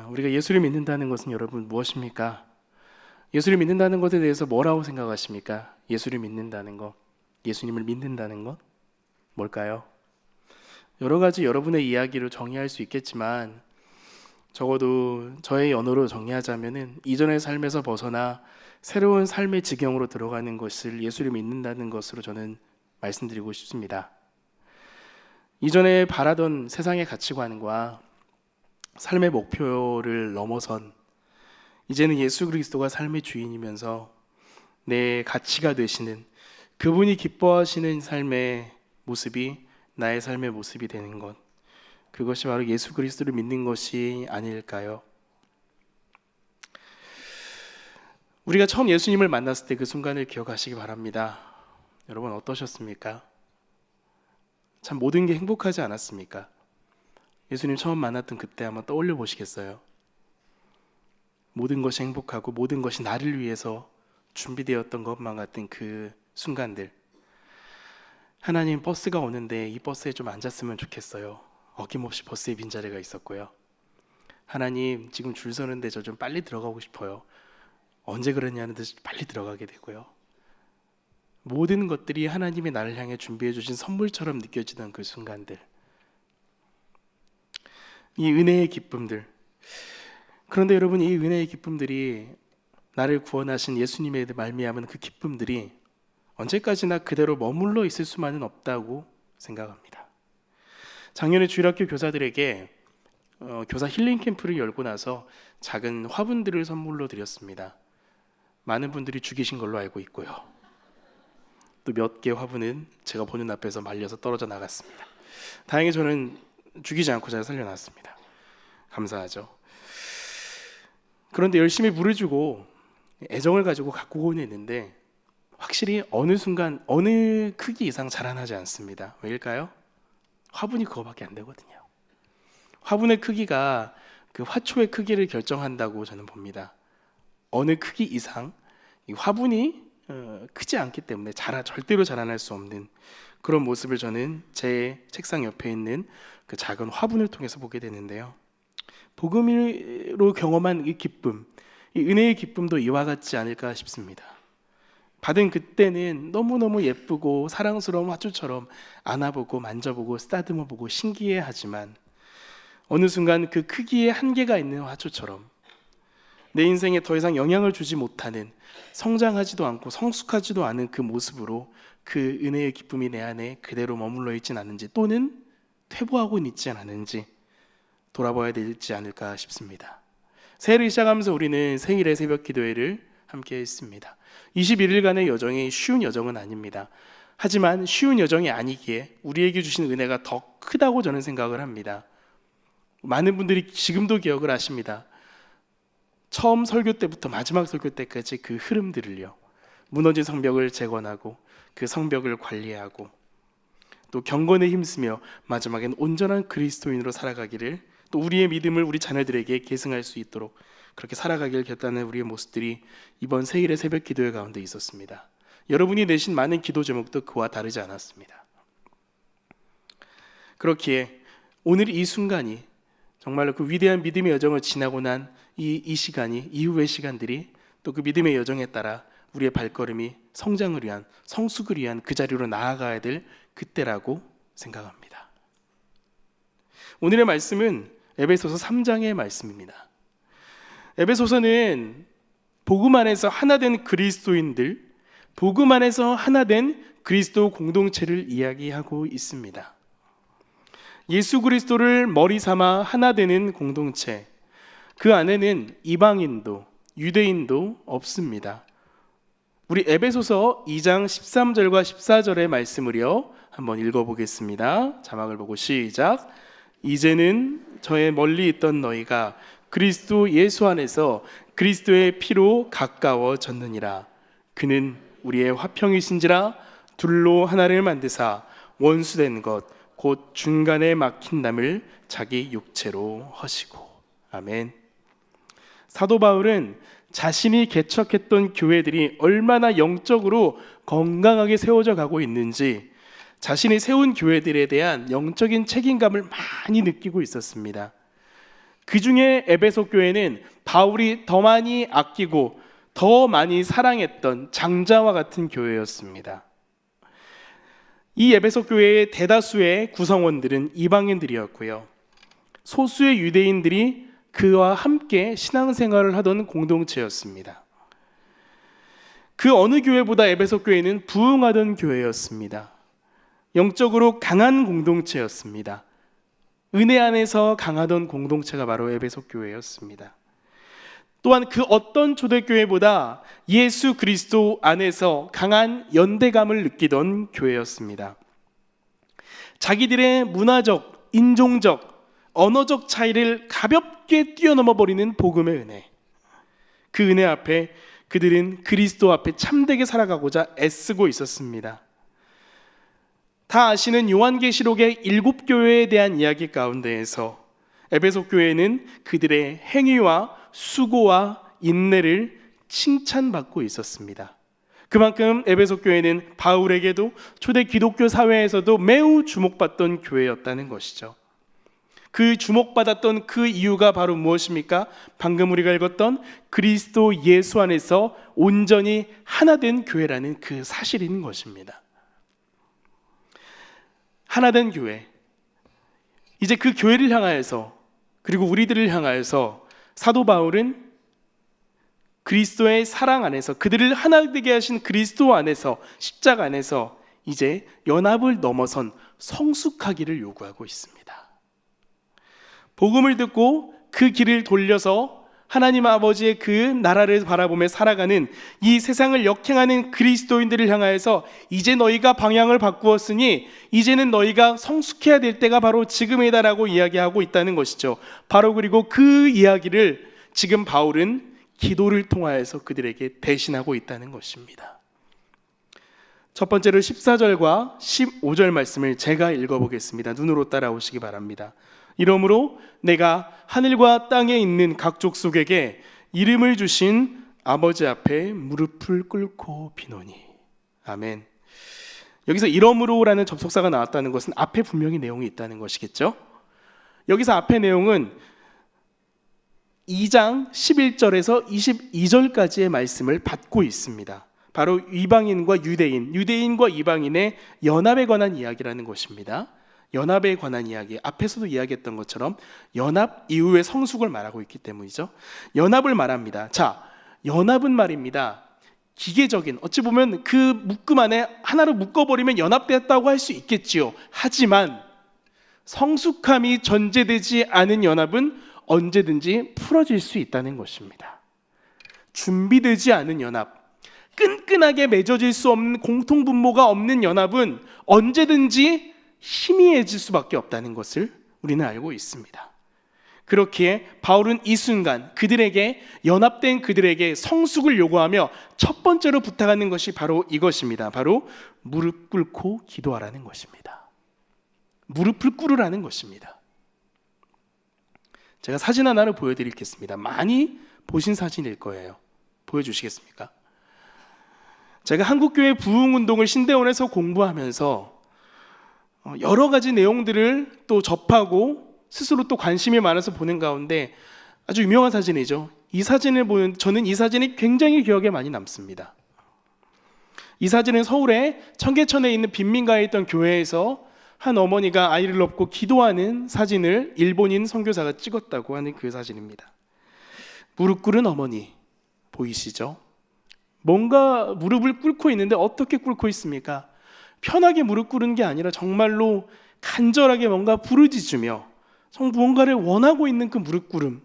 우리가 예수를 믿는다는 것은 여러분 무엇입니까? 예수를 믿는다는 것에 대해서 뭐라고 생각하십니까? 예수를 믿는다는 것, 예수님을 믿는다는 것, 뭘까요? 여러 가지 여러분의 이야기로 정의할 수 있겠지만 적어도 저의 언어로 정의하자면은 이전의 삶에서 벗어나 새로운 삶의 지경으로 들어가는 것을 예수를 믿는다는 것으로 저는 말씀드리고 싶습니다. 이전에 바라던 세상의 가치관과 삶의 목표를 넘어선 이제는 예수 그리스도가 삶의 주인이면서 내 가치가 되시는 그분이 기뻐하시는 삶의 모습이 나의 삶의 모습이 되는 것, 그것이 바로 예수 그리스도를 믿는 것이 아닐까요? 우리가 처음 예수님을 만났을 때 그 순간을 기억하시기 바랍니다. 여러분 어떠셨습니까? 참 모든 게 행복하지 않았습니까? 예수님 처음 만났던 그때 한번 떠올려 보시겠어요? 모든 것이 행복하고 모든 것이 나를 위해서 준비되었던 것만 같은 그 순간들. 하나님, 버스가 오는데 이 버스에 좀 앉았으면 좋겠어요. 어김없이 버스에 빈자리가 있었고요. 하나님, 지금 줄 서는데 저 좀 빨리 들어가고 싶어요. 언제 그러냐는 듯이 빨리 들어가게 되고요. 모든 것들이 하나님이 나를 향해 준비해 주신 선물처럼 느껴지던 그 순간들, 이 은혜의 기쁨들. 그런데 여러분, 이 은혜의 기쁨들이, 나를 구원하신 예수님의 말미암은 그 기쁨들이 언제까지나 그대로 머물러 있을 수만은 없다고 생각합니다. 작년에 주일학교 교사들에게 교사 힐링 캠프를 열고 나서 작은 화분들을 선물로 드렸습니다. 많은 분들이 죽이신 걸로 알고 있고요. 또 몇 개 화분은 제가 보는 앞에서 말려서 떨어져 나갔습니다. 다행히 저는 죽이지 않고 잘 살려놨습니다. 감사하죠. 그런데 열심히 물을 주고 애정을 가지고 가꾸고는 있는데 확실히 어느 순간 어느 크기 이상 자라나지 않습니다. 왜일까요? 화분이 그거밖에 안 되거든요. 화분의 크기가 그 화초의 크기를 결정한다고 저는 봅니다. 어느 크기 이상 이 화분이 크지 않기 때문에 절대로 자라날 수 없는 그런 모습을 저는 제 책상 옆에 있는 그 작은 화분을 통해서 보게 되는데요. 복음으로 경험한 이 기쁨, 이 은혜의 기쁨도 이와 같지 않을까 싶습니다. 받은 그때는 너무너무 예쁘고 사랑스러운 화초처럼 안아보고 만져보고 쓰다듬어보고 신기해하지만 어느 순간 그 크기에 한계가 있는 화초처럼 내 인생에 더 이상 영향을 주지 못하는, 성장하지도 않고 성숙하지도 않은 그 모습으로 그 은혜의 기쁨이 내 안에 그대로 머물러 있진 않은지, 또는 퇴보하고 있지 않은지 돌아봐야 되지 않을까 싶습니다. 새해를 시작하면서 우리는 생일의 새벽 기도회를 함께 했습니다. 21일간의 여정이 쉬운 여정은 아닙니다. 하지만 쉬운 여정이 아니기에 우리에게 주신 은혜가 더 크다고 저는 생각을 합니다. 많은 분들이 지금도 기억을 하십니다. 처음 설교 때부터 마지막 설교 때까지 그 흐름들을요, 무너진 성벽을 재건하고 그 성벽을 관리하고 또 경건에 힘쓰며 마지막엔 온전한 그리스도인으로 살아가기를, 또 우리의 믿음을 우리 자녀들에게 계승할 수 있도록 그렇게 살아가기를 겠다는 우리의 모습들이 이번 생일의 새벽 기도회 가운데 있었습니다. 여러분이 내신 많은 기도 제목도 그와 다르지 않았습니다. 그렇기에 오늘 이 순간이 정말로 그 위대한 믿음의 여정을 지나고 난 이 시간이, 이후의 시간들이 또 그 믿음의 여정에 따라 우리의 발걸음이 성장을 위한, 성숙을 위한 그 자리로 나아가야 될 그때라고 생각합니다. 오늘의 말씀은 에베소서 3장의 말씀입니다. 에베소서는 복음 안에서 하나 된 그리스도인들, 복음 안에서 하나 된 그리스도 공동체를 이야기하고 있습니다. 예수 그리스도를 머리 삼아 하나 되는 공동체, 그 안에는 이방인도 유대인도 없습니다. 우리 에베소서 2장 13절과 14절의 말씀을요 한번 읽어보겠습니다. 자막을 보고 시작. 이제는 저의 멀리 있던 너희가 그리스도 예수 안에서 그리스도의 피로 가까워졌느니라. 그는 우리의 화평이신지라 둘로 하나를 만드사 원수된 것 곧 중간에 막힌 담을 자기 육체로 허시고. 아멘. 사도 바울은 자신이 개척했던 교회들이 얼마나 영적으로 건강하게 세워져 가고 있는지, 자신이 세운 교회들에 대한 영적인 책임감을 많이 느끼고 있었습니다. 그 중에 에베소 교회는 바울이 더 많이 아끼고 더 많이 사랑했던 장자와 같은 교회였습니다. 이 에베소 교회의 대다수의 구성원들은 이방인들이었고요. 소수의 유대인들이 그와 함께 신앙생활을 하던 공동체였습니다. 그 어느 교회보다 에베소 교회는 부흥하던 교회였습니다. 영적으로 강한 공동체였습니다. 은혜 안에서 강하던 공동체가 바로 에베소 교회였습니다. 또한 그 어떤 초대교회보다 예수 그리스도 안에서 강한 연대감을 느끼던 교회였습니다. 자기들의 문화적, 인종적, 언어적 차이를 가볍게 뛰어넘어 버리는 복음의 은혜, 그 은혜 앞에 그들은 그리스도 앞에 참되게 살아가고자 애쓰고 있었습니다. 다 아시는 요한계시록의 7교회에 대한 이야기 가운데에서 에베소 교회는 그들의 행위와 수고와 인내를 칭찬받고 있었습니다. 그만큼 에베소 교회는 바울에게도 초대 기독교 사회에서도 매우 주목받던 교회였다는 것이죠. 그 주목받았던 그 이유가 바로 무엇입니까? 방금 우리가 읽었던 그리스도 예수 안에서 온전히 하나된 교회라는 그 사실인 것입니다. 하나된 교회, 이제 그 교회를 향하여서, 그리고 우리들을 향하여서 사도 바울은 그리스도의 사랑 안에서, 그들을 하나 되게 하신 그리스도 안에서, 십자가 안에서 이제 연합을 넘어선 성숙하기를 요구하고 있습니다. 복음을 듣고 그 길을 돌려서 하나님 아버지의 그 나라를 바라보며 살아가는 이 세상을 역행하는 그리스도인들을 향하여서 이제 너희가 방향을 바꾸었으니 이제는 너희가 성숙해야 될 때가 바로 지금이다라고 이야기하고 있다는 것이죠. 바로 그리고 그 이야기를 지금 바울은 기도를 통하여서 그들에게 대신하고 있다는 것입니다. 첫 번째로 14절과 15절 말씀을 제가 읽어보겠습니다. 눈으로 따라오시기 바랍니다. 이러므로 내가 하늘과 땅에 있는 각 족속에게 이름을 주신 아버지 앞에 무릎을 꿇고 비노니. 아멘. 여기서 이러므로라는 접속사가 나왔다는 것은 앞에 분명히 내용이 있다는 것이겠죠. 여기서 앞에 내용은 2장 11절에서 22절까지의 말씀을 받고 있습니다. 바로 이방인과 유대인, 유대인과 이방인의 연합에 관한 이야기라는 것입니다. 연합에 관한 이야기, 앞에서도 이야기했던 것처럼 연합 이후의 성숙을 말하고 있기 때문이죠. 연합을 말합니다. 자, 연합은 말입니다, 기계적인, 어찌 보면 그 묶음 안에 하나로 묶어버리면 연합됐다고 할 수 있겠지요. 하지만 성숙함이 전제되지 않은 연합은 언제든지 풀어질 수 있다는 것입니다. 준비되지 않은 연합, 끈끈하게 맺어질 수 없는 공통분모가 없는 연합은 언제든지 희미해질 수밖에 없다는 것을 우리는 알고 있습니다. 그렇기에 바울은 이 순간 그들에게, 연합된 그들에게 성숙을 요구하며 첫 번째로 부탁하는 것이 바로 이것입니다. 바로 무릎 꿇고 기도하라는 것입니다. 무릎을 꿇으라는 것입니다. 제가 사진 하나를 보여드리겠습니다. 많이 보신 사진일 거예요. 보여주시겠습니까? 제가 한국교회 부흥운동을 신대원에서 공부하면서 여러 가지 내용들을 또 접하고 스스로 또 관심이 많아서 보는 가운데 아주 유명한 사진이죠. 이 사진을 보는, 저는 이 사진이 굉장히 기억에 많이 남습니다. 이 사진은 서울의 청계천에 있는 빈민가에 있던 교회에서 한 어머니가 아이를 업고 기도하는 사진을 일본인 선교사가 찍었다고 하는 그 사진입니다. 무릎 꿇은 어머니 보이시죠? 뭔가 무릎을 꿇고 있는데 어떻게 꿇고 있습니까? 편하게 무릎 꿇은 게 아니라 정말로 간절하게 뭔가 부르짖으며 뭔가를 원하고 있는 그 무릎 꿇음,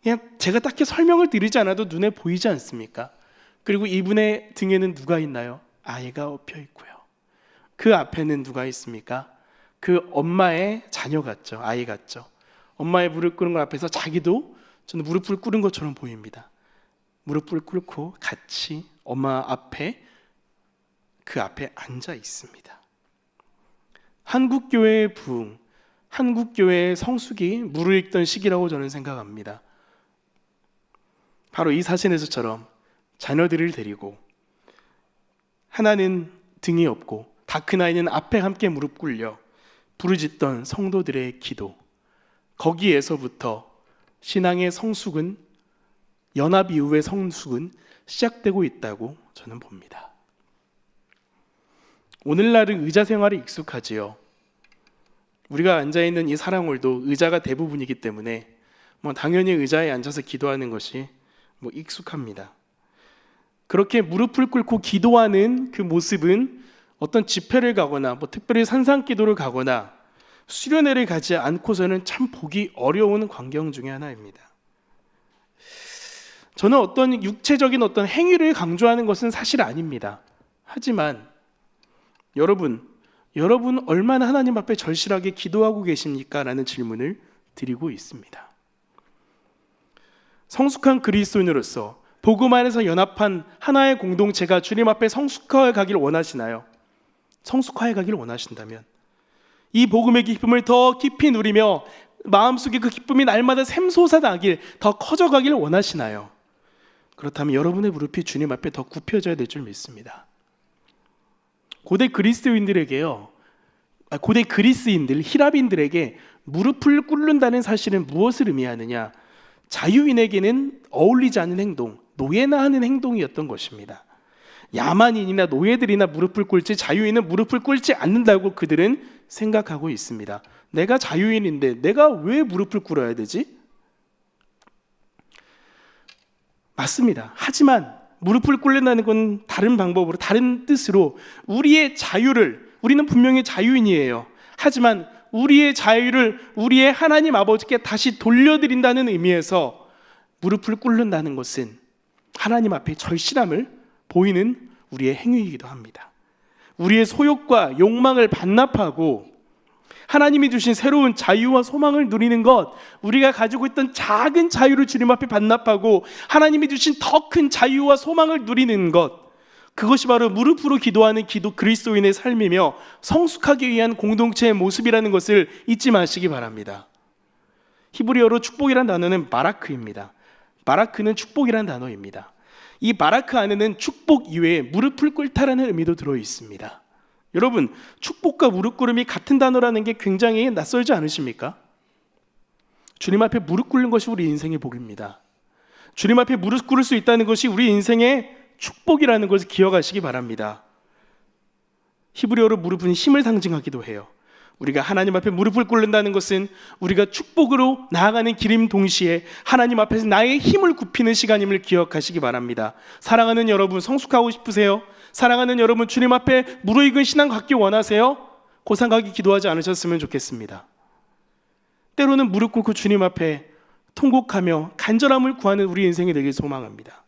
그냥 제가 딱히 설명을 드리지 않아도 눈에 보이지 않습니까? 그리고 이분의 등에는 누가 있나요? 아이가 엎여 있고요. 그 앞에는 누가 있습니까? 그 엄마의 자녀 같죠. 아이 같죠. 엄마의 무릎 꿇은 것 앞에서 자기도 저는 무릎을 꿇은 것처럼 보입니다. 무릎을 꿇고 같이 엄마 앞에, 그 앞에 앉아 있습니다. 한국교회의 부흥, 한국교회의 성숙이 무르익던 시기라고 저는 생각합니다. 바로 이 사진에서처럼 자녀들을 데리고, 하나는 등이 없고 다 큰 아이는 앞에 함께 무릎 꿇려 부르짖던 성도들의 기도, 거기에서부터 신앙의 성숙은, 연합 이후의 성숙은 시작되고 있다고 저는 봅니다. 오늘날은 의자 생활이 익숙하지요. 우리가 앉아있는 이 사랑홀도 의자가 대부분이기 때문에 당연히 의자에 앉아서 기도하는 것이 익숙합니다. 그렇게 무릎을 꿇고 기도하는 그 모습은 어떤 집회를 가거나 특별히 산상기도를 가거나 수련회를 가지 않고서는 참 보기 어려운 광경 중에 하나입니다. 저는 어떤 육체적인 어떤 행위를 강조하는 것은 사실 아닙니다. 하지만 여러분 얼마나 하나님 앞에 절실하게 기도하고 계십니까? 라는 질문을 드리고 있습니다. 성숙한 그리스도인으로서 복음 안에서 연합한 하나의 공동체가 주님 앞에 성숙하여 가길 원하시나요? 성숙하여 가길 원하신다면 이 복음의 기쁨을 더 깊이 누리며 마음속에 그 기쁨이 날마다 샘솟아나길, 더 커져가길 원하시나요? 그렇다면 여러분의 무릎이 주님 앞에 더 굽혀져야 될 줄 믿습니다. 고대 그리스인들, 히랍인들에게 무릎을 꿇는다는 사실은 무엇을 의미하느냐? 자유인에게는 어울리지 않는 행동, 노예나 하는 행동이었던 것입니다. 야만인이나 노예들이나 무릎을 꿇지 자유인은 무릎을 꿇지 않는다고 그들은 생각하고 있습니다. 내가 자유인인데 내가 왜 무릎을 꿇어야 되지? 맞습니다. 하지만 무릎을 꿇는다는 건 다른 방법으로, 다른 뜻으로 우리의 자유를, 우리는 분명히 자유인이에요. 하지만 우리의 자유를 우리의 하나님 아버지께 다시 돌려드린다는 의미에서 무릎을 꿇는다는 것은 하나님 앞에 절실함을 보이는 우리의 행위이기도 합니다. 우리의 소욕과 욕망을 반납하고 하나님이 주신 새로운 자유와 소망을 누리는 것, 우리가 가지고 있던 작은 자유를 주님 앞에 반납하고 하나님이 주신 더 큰 자유와 소망을 누리는 것, 그것이 바로 무릎으로 기도하는 그리스도인의 삶이며 성숙하기 위한 공동체의 모습이라는 것을 잊지 마시기 바랍니다. 히브리어로 축복이란 단어는 바라크입니다. 바라크는 축복이란 단어입니다. 이 바라크 안에는 축복 이외에 무릎을 꿇다라는 의미도 들어 있습니다. 여러분, 축복과 무릎 꿇음이 같은 단어라는 게 굉장히 낯설지 않으십니까? 주님 앞에 무릎 꿇는 것이 우리 인생의 복입니다. 주님 앞에 무릎 꿇을 수 있다는 것이 우리 인생의 축복이라는 것을 기억하시기 바랍니다. 히브리어로 무릎은 힘을 상징하기도 해요. 우리가 하나님 앞에 무릎을 꿇는다는 것은 우리가 축복으로 나아가는 길임 동시에 하나님 앞에서 나의 힘을 굽히는 시간임을 기억하시기 바랍니다. 사랑하는 여러분, 성숙하고 싶으세요? 사랑하는 여러분, 주님 앞에 무르익은 신앙 갖기 원하세요? 고상하게 기도하지 않으셨으면 좋겠습니다. 때로는 무릎 꿇고 주님 앞에 통곡하며 간절함을 구하는 우리 인생이 되길 소망합니다.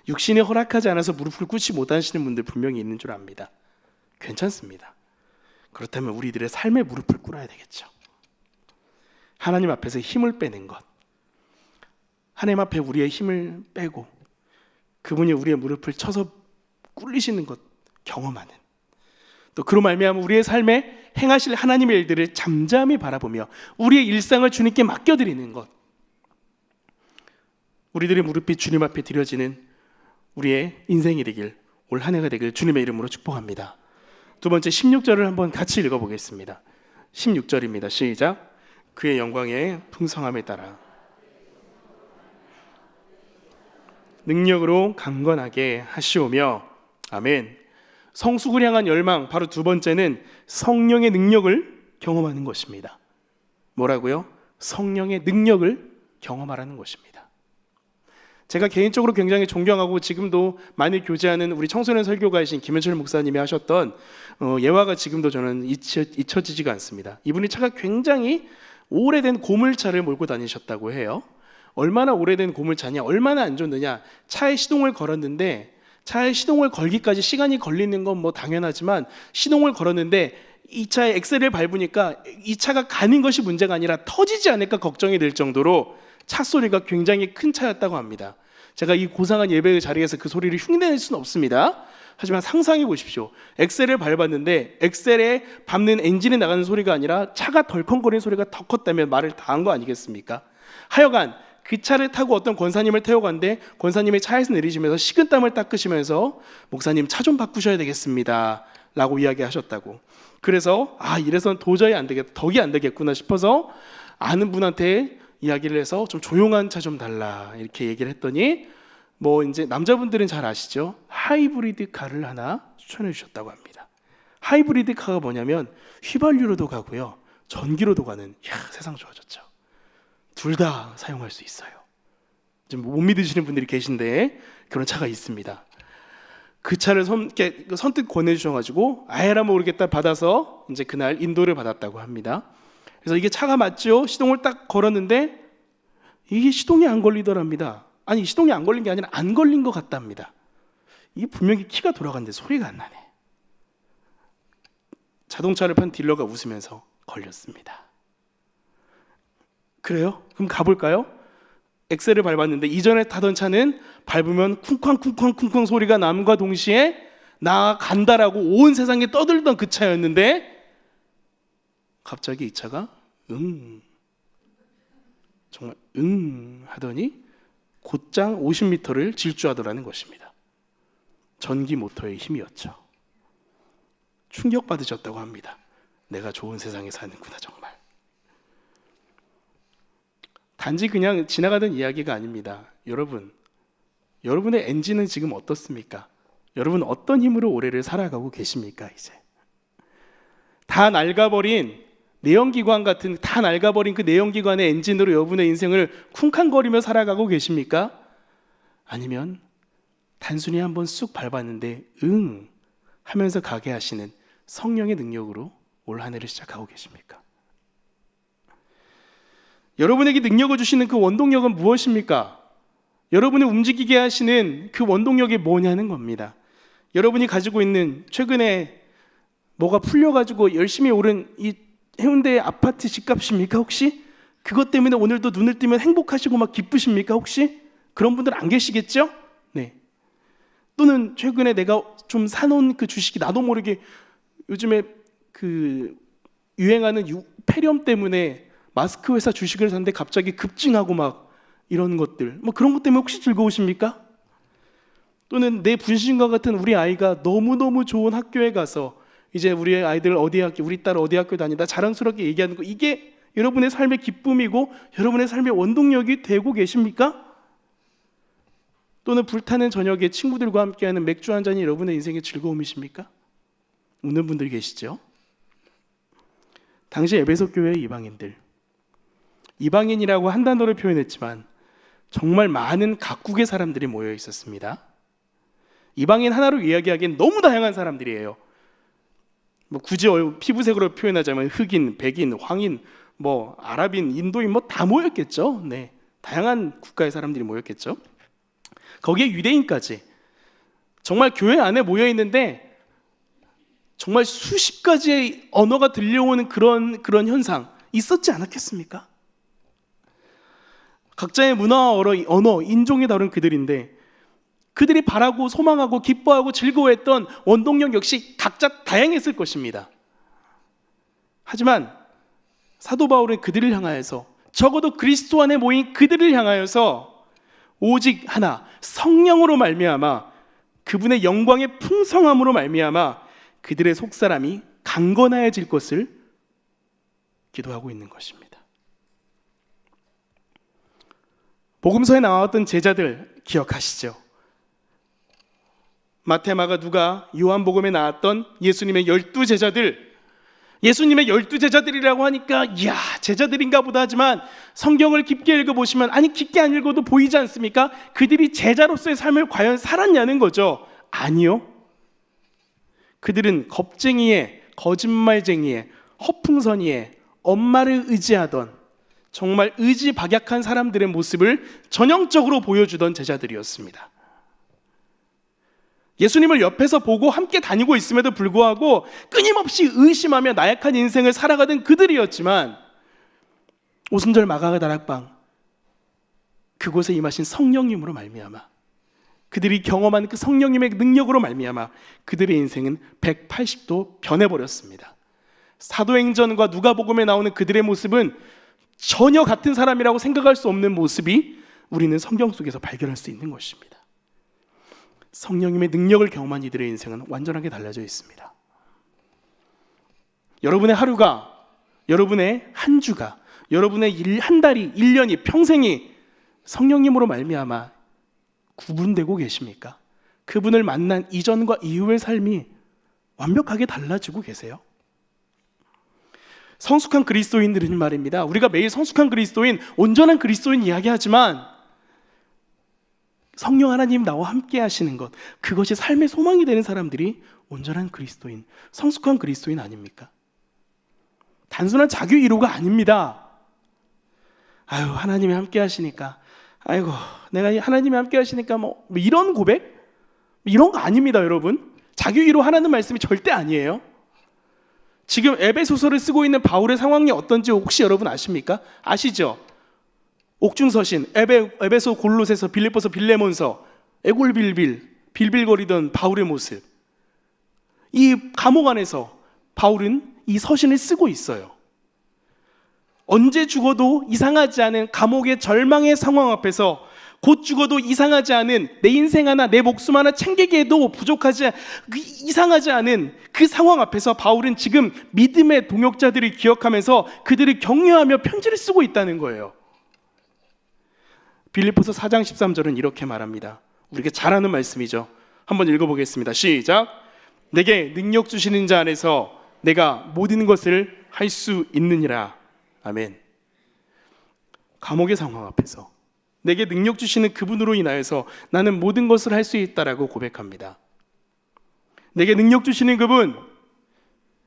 육신이 허락하지 않아서 무릎을 꿇지 못하시는 분들 분명히 있는 줄 압니다. 괜찮습니다. 그렇다면 우리들의 삶의 무릎을 꿇어야 되겠죠. 하나님 앞에서 힘을 빼는 것, 하나님 앞에 우리의 힘을 빼고 그분이 우리의 무릎을 쳐서 꿇리시는 것 경험하는, 또 그로 말미암아 우리의 삶에 행하실 하나님의 일들을 잠잠히 바라보며 우리의 일상을 주님께 맡겨드리는 것, 우리들의 무릎이 주님 앞에 드려지는 우리의 인생이 되길, 올 한 해가 되길 주님의 이름으로 축복합니다. 두 번째 16절을 한번 같이 읽어보겠습니다. 16절입니다. 시작. 그의 영광의 풍성함에 따라 능력으로 강건하게 하시오며. 아멘. 성숙을 향한 열망, 바로 두 번째는 성령의 능력을 경험하는 것입니다. 뭐라고요? 성령의 능력을 경험하라는 것입니다. 제가 개인적으로 굉장히 존경하고 지금도 많이 교제하는 우리 청소년 설교가이신 김현철 목사님이 하셨던 예화가 지금도 저는 잊혀지지가 않습니다. 이분이 차가 굉장히 오래된 고물차를 몰고 다니셨다고 해요. 얼마나 오래된 고물차냐, 얼마나 안 좋느냐, 차에 시동을 걸었는데, 차에 시동을 걸기까지 시간이 걸리는 건 뭐 당연하지만 시동을 걸었는데 이 차에 엑셀을 밟으니까 이 차가 가는 것이 문제가 아니라 터지지 않을까 걱정이 될 정도로 차 소리가 굉장히 큰 차였다고 합니다. 제가 이 고상한 예배의 자리에서 그 소리를 흉내낼 수는 없습니다. 하지만 상상해 보십시오. 엑셀을 밟았는데 엑셀에 밟는 엔진이 나가는 소리가 아니라 차가 덜컹거리는 소리가 더 컸다면 말을 다 한 거 아니겠습니까? 하여간 그 차를 타고 어떤 권사님을 태워 갔는데 권사님이 차에서 내리시면서 식은땀을 닦으시면서 목사님 차 좀 바꾸셔야 되겠습니다 라고 이야기하셨다고. 그래서 이래서는 도저히 안 되겠다, 덕이 안 되겠구나 싶어서 아는 분한테 이야기를 해서 좀 조용한 차 좀 달라 이렇게 얘기를 했더니 뭐 이제 남자분들은 잘 아시죠? 하이브리드 카를 하나 추천해 주셨다고 합니다. 하이브리드 카가 뭐냐면 휘발유로도 가고요, 전기로도 가는. 세상 좋아졌죠. 둘 다 사용할 수 있어요. 좀 못 믿으시는 분들이 계신데 그런 차가 있습니다. 그 차를 선뜻 권해주셔가지고 아예라 모르겠다 받아서 이제 그날 인도를 받았다고 합니다. 그래서 이게 차가 맞죠? 시동을 딱 걸었는데 이게 시동이 안 걸리더랍니다. 아니, 시동이 안 걸린 게 아니라 안 걸린 것 같답니다. 이게 분명히 키가 돌아갔는데 소리가 안 나네. 자동차를 판 딜러가 웃으면서 걸렸습니다. 그래요? 그럼 가볼까요? 엑셀을 밟았는데 이전에 타던 차는 밟으면 쿵쾅쿵쾅쿵쾅 소리가 남과 동시에 나 간다라고 온 세상에 떠들던 그 차였는데 갑자기 이 차가 정말 하더니 곧장 50m를 질주하더라는 것입니다. 전기 모터의 힘이었죠. 충격받으셨다고 합니다. 내가 좋은 세상에 사는구나 정말. 단지 그냥 지나가던 이야기가 아닙니다. 여러분의 엔진은 지금 어떻습니까? 여러분 어떤 힘으로 올해를 살아가고 계십니까? 이제 다 낡아버린 내연기관 같은, 다 낡아버린 그 내연기관의 엔진으로 여러분의 인생을 쿵쾅거리며 살아가고 계십니까? 아니면 단순히 한번 쑥 밟았는데 하면서 가게 하시는 성령의 능력으로 올 한 해를 시작하고 계십니까? 여러분에게 능력을 주시는 그 원동력은 무엇입니까? 여러분을 움직이게 하시는 그 원동력이 뭐냐는 겁니다. 여러분이 가지고 있는, 최근에 뭐가 풀려가지고 열심히 오른 이 해운대 아파트 집값입니까 혹시? 그것 때문에 오늘도 눈을 뜨면 행복하시고 막 기쁘십니까 혹시? 그런 분들 안 계시겠죠? 네. 또는 최근에 내가 좀 사놓은 그 주식이 나도 모르게 요즘에 그 유행하는 폐렴 때문에 마스크 회사 주식을 샀는데 갑자기 급증하고 막 이런 것들, 뭐 그런 것 때문에 혹시 즐거우십니까? 또는 내 분신과 같은 우리 아이가 너무너무 좋은 학교에 가서 이제 우리 아이들 어디 학교, 우리 딸 어디 학교 다니다 자랑스럽게 얘기하는 거, 이게 여러분의 삶의 기쁨이고 여러분의 삶의 원동력이 되고 계십니까? 또는 불타는 저녁에 친구들과 함께하는 맥주 한 잔이 여러분의 인생의 즐거움이십니까? 웃는 분들이 계시죠? 당시 에베소 교회의 이방인이라고 한 단어를 표현했지만 정말 많은 각국의 사람들이 모여 있었습니다. 이방인 하나로 이야기하기엔 너무 다양한 사람들이에요. 뭐 굳이 피부색으로 표현하자면 흑인, 백인, 황인, 뭐 아랍인, 인도인 뭐 다 모였겠죠. 네, 다양한 국가의 사람들이 모였겠죠. 거기에 유대인까지 정말 교회 안에 모여 있는데 정말 수십 가지의 언어가 들려오는 그런 현상 있었지 않았겠습니까? 각자의 문화와 언어, 인종이 다른 그들인데 그들이 바라고 소망하고 기뻐하고 즐거워했던 원동력 역시 각자 다양했을 것입니다. 하지만 사도 바울은 그들을 향하여서, 적어도 그리스도 안에 모인 그들을 향하여서 오직 하나, 성령으로 말미암아 그분의 영광의 풍성함으로 말미암아 그들의 속사람이 강건해질 것을 기도하고 있는 것입니다. 복음서에 나왔던 제자들 기억하시죠? 마태, 마가, 누가, 요한복음에 나왔던 예수님의 12제자들, 예수님의 12제자들이라고 하니까 이야, 제자들인가 보다 하지만 성경을 깊게 읽어보시면, 아니 깊게 안 읽어도 보이지 않습니까? 그들이 제자로서의 삶을 과연 살았냐는 거죠. 아니요. 그들은 겁쟁이에, 거짓말쟁이에, 허풍선이에, 엄마를 의지하던 정말 의지박약한 사람들의 모습을 전형적으로 보여주던 제자들이었습니다. 예수님을 옆에서 보고 함께 다니고 있음에도 불구하고 끊임없이 의심하며 나약한 인생을 살아가던 그들이었지만, 오순절 마가가 다락방 그곳에 임하신 성령님으로 말미암아, 그들이 경험한 그 성령님의 능력으로 말미암아 그들의 인생은 180도 변해버렸습니다. 사도행전과 누가복음에 나오는 그들의 모습은 전혀 같은 사람이라고 생각할 수 없는 모습이 우리는 성경 속에서 발견할 수 있는 것입니다. 성령님의 능력을 경험한 이들의 인생은 완전하게 달라져 있습니다. 여러분의 하루가, 여러분의 한 주가, 여러분의 한 달이, 1년이, 평생이 성령님으로 말미암아 구분되고 계십니까? 그분을 만난 이전과 이후의 삶이 완벽하게 달라지고 계세요? 성숙한 그리스도인들은 말입니다, 우리가 매일 성숙한 그리스도인, 온전한 그리스도인 이야기하지만 성령 하나님 나와 함께 하시는 것, 그것이 삶의 소망이 되는 사람들이 온전한 그리스도인, 성숙한 그리스도인 아닙니까? 단순한 자기 위로가 아닙니다. 아유, 하나님이 함께 하시니까, 아이고 내가 하나님이 함께 하시니까 뭐 이런 고백? 이런 거 아닙니다. 여러분, 자기 위로 하라는 말씀이 절대 아니에요. 지금 에베소서를 쓰고 있는 바울의 상황이 어떤지 혹시 여러분 아십니까? 아시죠? 옥중서신, 에베소, 골로새서, 빌립보서, 빌레몬서, 에골빌빌, 빌빌거리던 바울의 모습, 이 감옥 안에서 바울은 이 서신을 쓰고 있어요. 언제 죽어도 이상하지 않은 감옥의 절망의 상황 앞에서, 곧 죽어도 이상하지 않은 내 인생 하나, 내 목숨 하나 챙기기에도 이상하지 않은 그 상황 앞에서 바울은 지금 믿음의 동역자들을 기억하면서 그들을 격려하며 편지를 쓰고 있다는 거예요. 빌립보서 4장 13절은 이렇게 말합니다. 우리가 잘 아는 말씀이죠. 한번 읽어보겠습니다. 시작. 내게 능력 주시는 자 안에서 내가 모든 것을 할 수 있느니라. 아멘. 감옥의 상황 앞에서 내게 능력 주시는 그분으로 인하여서 나는 모든 것을 할 수 있다라고 고백합니다. 내게 능력 주시는 그분,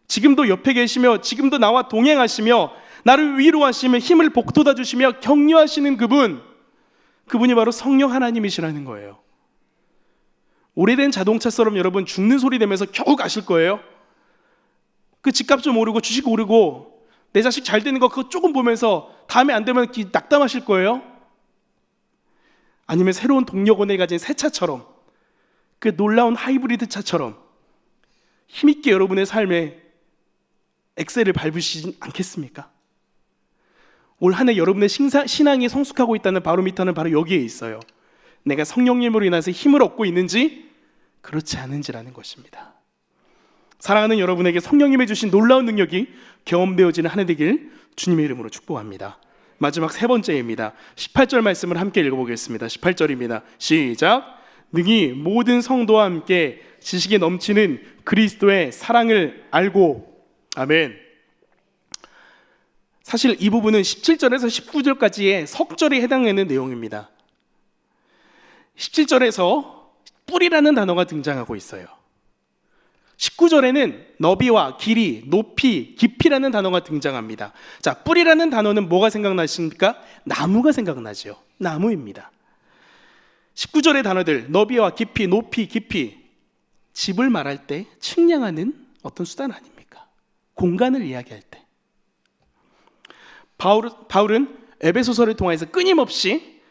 지금도 옆에 계시며 지금도 나와 동행하시며 나를 위로하시며 힘을 북돋아 주시며 격려하시는 그분이 바로 성령 하나님이시라는 거예요. 오래된 자동차처럼 여러분 죽는 소리 내면서 겨우 가실 거예요? 그 집값 좀 오르고 주식 오르고 내 자식 잘 되는 거 그거 조금 보면서 다음에 안 되면 낙담하실 거예요? 아니면 새로운 동력원을 가진 새 차처럼, 그 놀라운 하이브리드 차처럼 힘있게 여러분의 삶에 엑셀을 밟으시진 않겠습니까? 올 한 해 여러분의 신앙이 성숙하고 있다는 바로미터는 바로 여기에 있어요. 내가 성령님으로 인해서 힘을 얻고 있는지 그렇지 않은지라는 것입니다. 사랑하는 여러분에게 성령님이 주신 놀라운 능력이 경험되어지는 한 해 되길 주님의 이름으로 축복합니다. 마지막 세 번째입니다. 18절 말씀을 함께 읽어보겠습니다. 18절입니다. 시작. 능히 모든 성도와 함께 지식에 넘치는 그리스도의 사랑을 알고. 아멘. 사실 이 부분은 17절에서 19절까지의 석절에 해당하는 내용입니다. 17절에서 뿌리라는 단어가 등장하고 있어요. 19절에는 너비와 길이, 높이, 깊이라는 단어가 등장합니다. 자, 뿌리라는 단어는 뭐가 생각나십니까? 나무가 생각나죠. 나무입니다. 19절의 단어들, 너비와 깊이, 높이, 깊이, 집을 말할 때 측량하는 어떤 수단 아닙니까? 공간을 이야기할 때. 바울은 에베소서를 통해서 끊임없이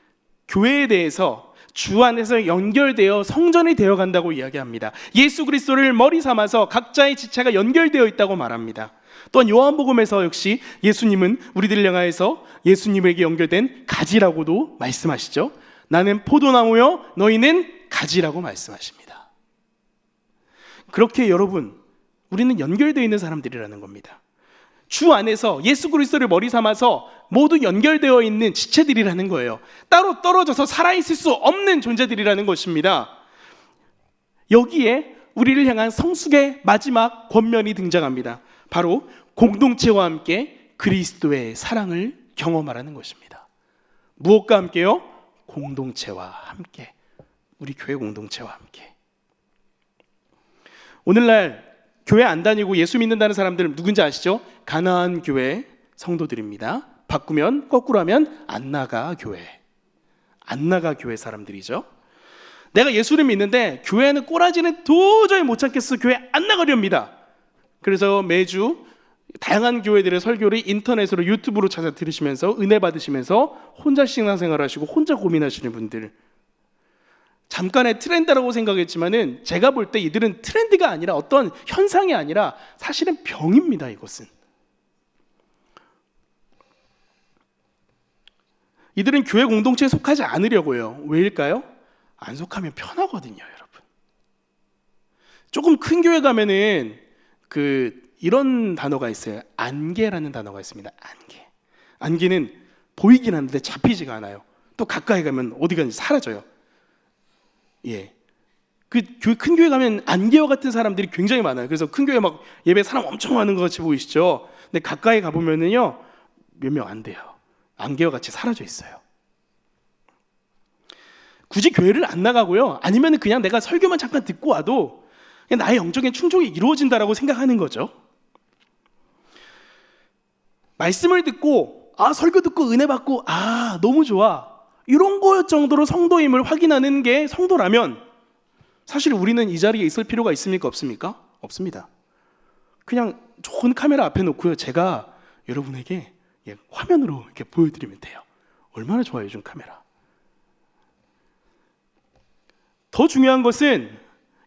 교회에 대해서 주 안에서 연결되어 성전이 되어간다고 이야기합니다. 예수 그리스도를 머리 삼아서 각자의 지체가 연결되어 있다고 말합니다. 또한 요한복음에서 역시 예수님은 우리들을 향하여서 예수님에게 연결된 가지라고도 말씀하시죠. 나는 포도나무요 너희는 가지라고 말씀하십니다. 그렇게 여러분, 우리는 연결되어 있는 사람들이라는 겁니다. 주 안에서 예수 그리스도를 머리 삼아서 모두 연결되어 있는 지체들이라는 거예요. 따로 떨어져서 살아있을 수 없는 존재들이라는 것입니다. 여기에 우리를 향한 성숙의 마지막 권면이 등장합니다. 바로 공동체와 함께 그리스도의 사랑을 경험하라는 것입니다. 무엇과 함께요? 공동체와 함께. 우리 교회 공동체와 함께. 오늘날 교회 안 다니고 예수 믿는다는 사람들 누군지 아시죠? 가나안 교회 성도들입니다. 바꾸면, 거꾸로 하면 안나가 교회. 안나가 교회 사람들이죠. 내가 예수를 믿는데 교회는 꼬라지는 도저히 못 참겠어. 교회 안 나가렵니다. 그래서 매주 다양한 교회들의 설교를 인터넷으로, 유튜브로 찾아 들으시면서 은혜 받으시면서 혼자 신앙생활 하시고 혼자 고민하시는 분들, 잠깐의 트렌드라고 생각했지만은 제가 볼 때 이들은 트렌드가 아니라 어떤 현상이 아니라 사실은 병입니다. 이것은 이들은 교회 공동체에 속하지 않으려고요. 왜일까요? 안 속하면 편하거든요, 여러분. 조금 큰 교회 가면은 이런 단어가 있어요. 안개라는 단어가 있습니다. 안개. 안개는 보이긴 하는데 잡히지가 않아요. 또 가까이 가면 어디 가는지 사라져요. 예. 큰 교회 가면 안개와 같은 사람들이 굉장히 많아요. 그래서 큰 교회 막 예배 사람 엄청 많은 것 같이 보이시죠? 근데 가까이 가보면은요, 몇 명 안 돼요. 안개와 같이 사라져 있어요. 굳이 교회를 안 나가고요, 아니면 그냥 내가 설교만 잠깐 듣고 와도 그냥 나의 영적인 충족이 이루어진다라고 생각하는 거죠. 말씀을 듣고, 설교 듣고 은혜 받고, 너무 좋아, 이런 거 정도로 성도임을 확인하는 게 성도라면 사실 우리는 이 자리에 있을 필요가 있습니까? 없습니까? 없습니다. 그냥 좋은 카메라 앞에 놓고요, 제가 여러분에게 화면으로 이렇게 보여드리면 돼요. 얼마나 좋아요, 요즘 카메라. 더 중요한 것은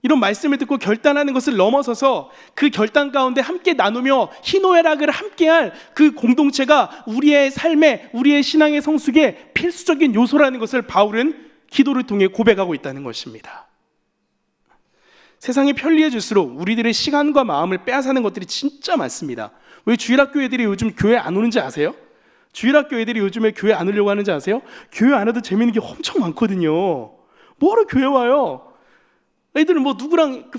이런 말씀을 듣고 결단하는 것을 넘어서서 그 결단 가운데 함께 나누며 희노애락을 함께할 그 공동체가 우리의 삶에, 우리의 신앙의 성숙에 필수적인 요소라는 것을 바울은 기도를 통해 고백하고 있다는 것입니다. 세상이 편리해질수록 우리들의 시간과 마음을 빼앗아는 것들이 진짜 많습니다. 왜 주일학교 애들이 요즘 교회 안 오는지 아세요? 주일학교 애들이 요즘에 교회 안 오려고 하는지 아세요? 교회 안 와도 재밌는 게 엄청 많거든요. 뭐하러 교회 와요? 애들은 뭐 누구랑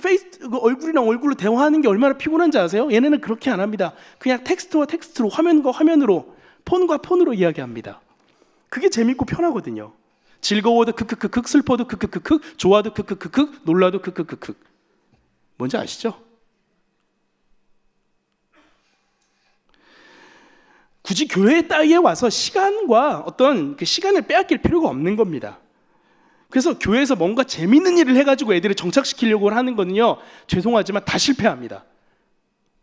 얼굴이랑 얼굴로 대화하는 게 얼마나 피곤한지 아세요? 얘네는 그렇게 안 합니다. 그냥 텍스트와 텍스트로, 화면과 화면으로, 폰과 폰으로 이야기합니다. 그게 재밌고 편하거든요. 즐거워도 크크크크, 슬퍼도 크크크크, 좋아도 크크크크, 놀라도 크크크크. 뭔지 아시죠? 굳이 교회 따위에 와서 시간과 어떤 그 시간을 빼앗길 필요가 없는 겁니다. 그래서 교회에서 뭔가 재밌는 일을 해가지고 애들을 정착시키려고 하는 거는요, 죄송하지만 다 실패합니다.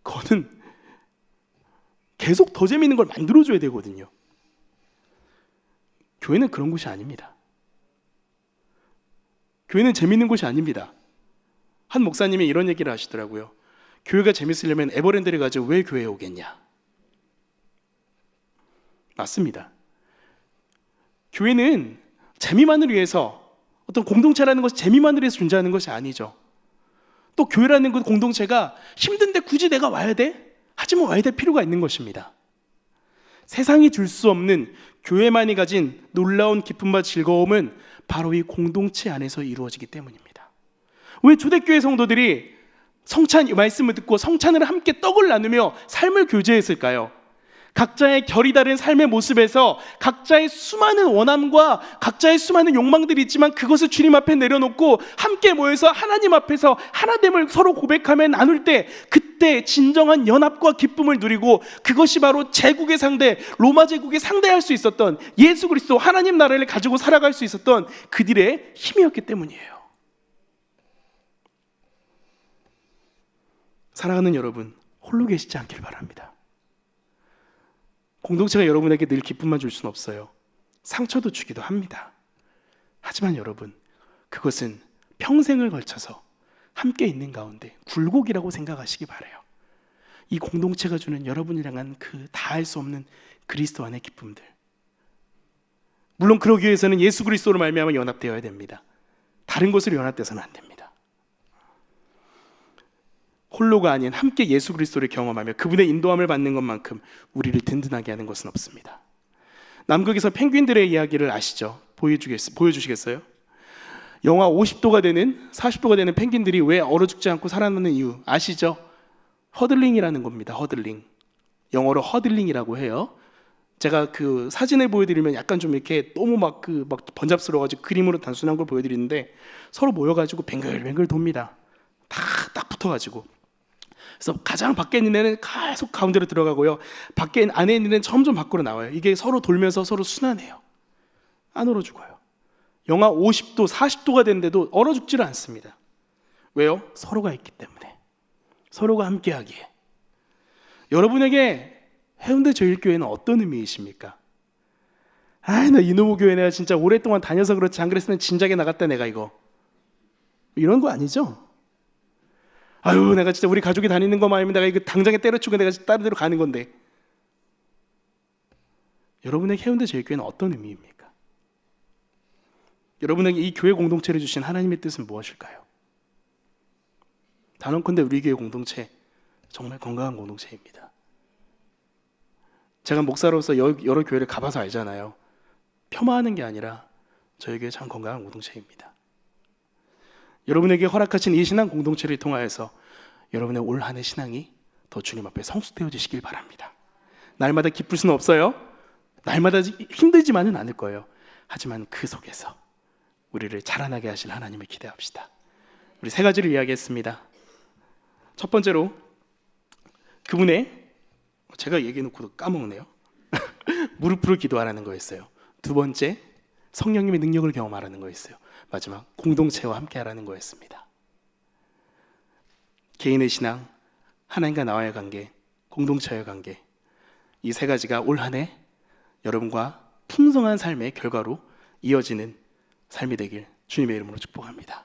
그거는 계속 더 재밌는 걸 만들어줘야 되거든요. 교회는 그런 곳이 아닙니다. 교회는 재밌는 곳이 아닙니다. 한 목사님이 이런 얘기를 하시더라고요. 교회가 재밌으려면 에버랜드를 가지고 왜 교회에 오겠냐. 맞습니다. 교회는 재미만을 위해서, 어떤 공동체라는 것이 재미만을 위해서 존재하는 것이 아니죠. 또 교회라는 그 공동체가 힘든데 굳이 내가 와야 돼? 하지만 와야 될 필요가 있는 것입니다. 세상이 줄 수 없는 교회만이 가진 놀라운 기쁨과 즐거움은 바로 이 공동체 안에서 이루어지기 때문입니다. 왜 초대교회 성도들이 말씀을 듣고 성찬을 함께 떡을 나누며 삶을 교제했을까요? 각자의 결이 다른 삶의 모습에서 각자의 수많은 원함과 각자의 수많은 욕망들이 있지만 그것을 주님 앞에 내려놓고 함께 모여서 하나님 앞에서 하나됨을 서로 고백하며 나눌 때, 그때 진정한 연합과 기쁨을 누리고, 그것이 바로 제국의 상대, 로마 제국에 상대할 수 있었던 예수 그리스도 하나님 나라를 가지고 살아갈 수 있었던 그들의 힘이었기 때문이에요. 사랑하는 여러분, 홀로 계시지 않길 바랍니다. 공동체가 여러분에게 늘 기쁨만 줄 수는 없어요. 상처도 주기도 합니다. 하지만 여러분, 그것은 평생을 걸쳐서 함께 있는 가운데 굴곡이라고 생각하시기 바라요. 이 공동체가 주는 여러분을 향한 그 다할 수 없는 그리스도 안의 기쁨들, 물론 그러기 위해서는 예수 그리스도로 말미암아 연합되어야 됩니다. 다른 것으로 연합돼서는 안 됩니다. 홀로가 아닌 함께 예수 그리스도를 경험하며 그분의 인도함을 받는 것만큼 우리를 든든하게 하는 것은 없습니다. 남극에서 펭귄들의 이야기를 아시죠? 보여주시겠어요? 영하 50도가 되는 40도가 되는 펭귄들이 왜 얼어 죽지 않고 살아남는 이유 아시죠? 허들링이라는 겁니다. 허들링. 영어로 허들링이라고 해요. 제가 그 사진을 보여드리면 약간 좀 이렇게 너무 막 번잡스러워가지고 그림으로 단순한 걸 보여드리는데, 서로 모여가지고 뱅글뱅글 돕니다. 다 딱 붙어가지고. 그래서 가장 밖에 있는 애는 계속 가운데로 들어가고요, 안에 있는 애는 점점 밖으로 나와요. 이게 서로 돌면서 서로 순환해요. 안 얼어 죽어요. 영하 50도, 40도가 되는데도 얼어 죽지를 않습니다. 왜요? 서로가 있기 때문에. 서로가 함께하기에. 여러분에게 해운대 제일교회는 어떤 의미이십니까? 나 이노모 교회 내가 진짜 오랫동안 다녀서 그렇지, 안 그랬으면 진작에 나갔다 내가 이거. 이런 거 아니죠? 내가 진짜 우리 가족이 다니는 것만 아니면 내가 이거 당장에 때려치고 내가 다른 데로 가는 건데. 여러분에게 해운대 제일교회는 어떤 의미입니까? 여러분에게 이 교회 공동체를 주신 하나님의 뜻은 무엇일까요? 단언컨대 우리 교회 공동체 정말 건강한 공동체입니다. 제가 목사로서 여러 교회를 가봐서 알잖아요. 폄하하는 게 아니라 저희 교회 참 건강한 공동체입니다. 여러분에게 허락하신 이 신앙 공동체를 통하여서 여러분의 올 한 해 신앙이 더 주님 앞에 성숙되어지시길 바랍니다. 날마다 기쁠 수는 없어요. 날마다 힘들지만은 않을 거예요. 하지만 그 속에서 우리를 자라나게 하실 하나님을 기대합시다. 우리 세 가지를 이야기했습니다. 첫 번째로 그분의, 제가 얘기해놓고도 까먹네요. 무릎으로 기도하라는 거였어요. 두 번째, 성령님의 능력을 경험하라는 거였어요. 마지막, 공동체와 함께하라는 거였습니다. 개인의 신앙, 하나님과 나와의 관계, 공동체와의 관계, 이 세 가지가 올 한 해 여러분과 풍성한 삶의 결과로 이어지는 삶이 되길 주님의 이름으로 축복합니다.